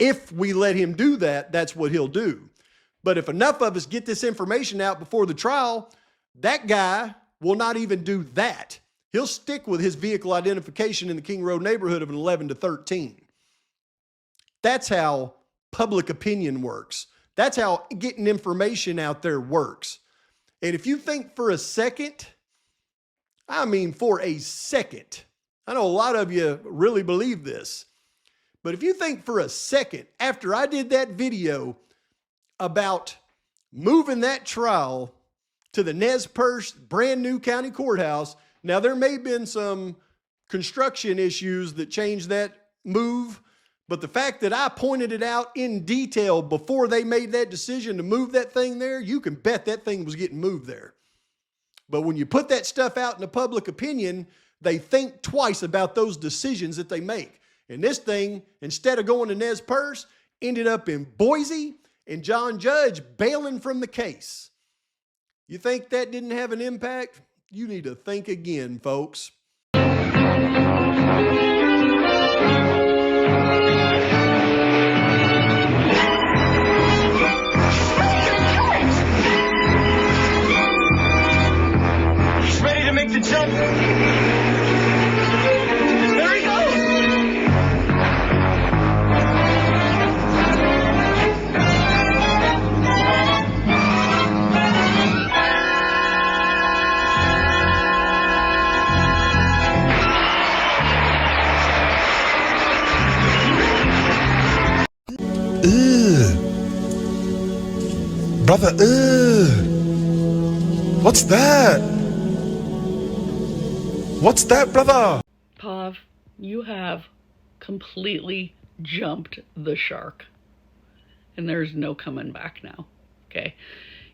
if we let him do that, that's what he'll do. But if enough of us get this information out before the trial, that guy will not even do that. He'll stick with his vehicle identification in the King Road neighborhood of an 11 to 13. That's how public opinion works. That's how getting information out there works. And if you think for a second, I mean for a second, I know a lot of you really believe this, but if you think for a second, after I did that video about moving that trial to the Nez Perce brand new county courthouse, now there may have been some construction issues that changed that move, but the fact that I pointed it out in detail before they made that decision to move that thing there, you can bet that thing was getting moved there. But when you put that stuff out in the public opinion, they think twice about those decisions that they make. And this thing, instead of going to Nez Perce, ended up in Boise, and John Judge bailing from the case. You think that didn't have an impact? You need to think again, folks. The jump. There he goes. Brother, what's that? What's that, brother? Pav, you have completely jumped the shark. And there's no coming back now, okay?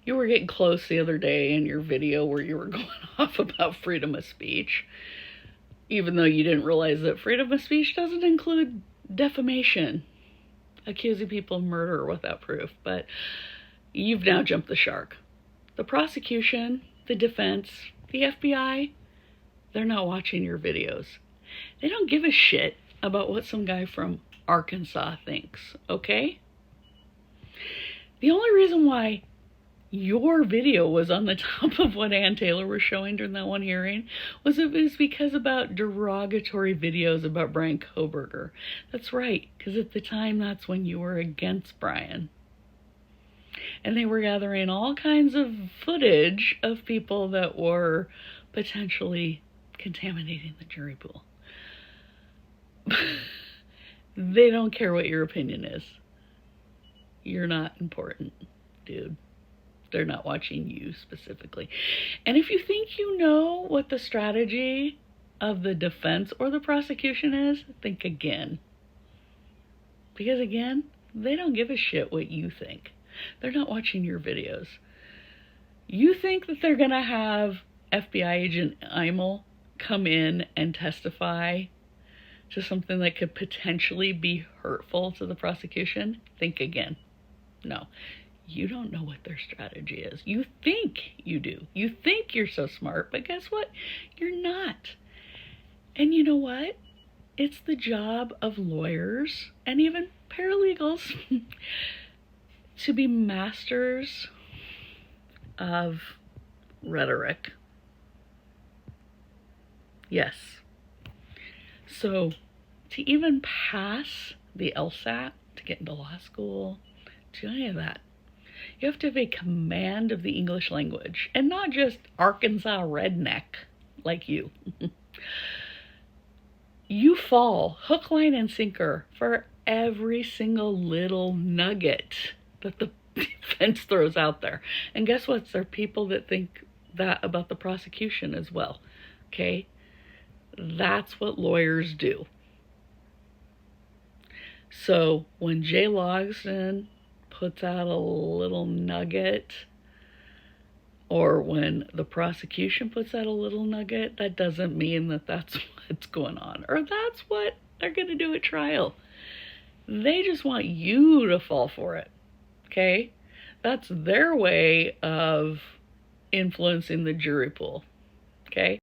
You were getting close the other day in your video where you were going off about freedom of speech, even though you didn't realize that freedom of speech doesn't include defamation, accusing people of murder without proof. But you've now jumped the shark. The prosecution, the defense, the FBI, they're not watching your videos. They don't give a shit about what some guy from Arkansas thinks, okay? The only reason why your video was on the top of what Ann Taylor was showing during that one hearing was because about derogatory videos about Brian Kohberger. That's right, because at the time, that's when you were against Brian. And they were gathering all kinds of footage of people that were potentially contaminating the jury pool. They don't care what your opinion is. You're not important, dude. They're not watching you specifically. And if you think you know what the strategy of the defense or the prosecution is, think again. Because again, they don't give a shit what you think. They're not watching your videos. You think that they're going to have FBI agent Imel come in and testify to something that could potentially be hurtful to the prosecution? Think again. No, you don't know what their strategy is. You think you do. You think you're so smart, but guess what? You're not. And you know what? It's the job of lawyers and even paralegals to be masters of rhetoric. Yes. So to even pass the LSAT, to get into law school, to any of that, you have to have a command of the English language, and not just Arkansas redneck like you. You fall hook, line, and sinker for every single little nugget that the defense throws out there. And guess what? There are people that think that about the prosecution as well. Okay? That's what lawyers do. So when Jay Logsdon puts out a little nugget, or when the prosecution puts out a little nugget, that doesn't mean that that's what's going on, or that's what they're going to do at trial. They just want you to fall for it, okay? That's their way of influencing the jury pool, okay?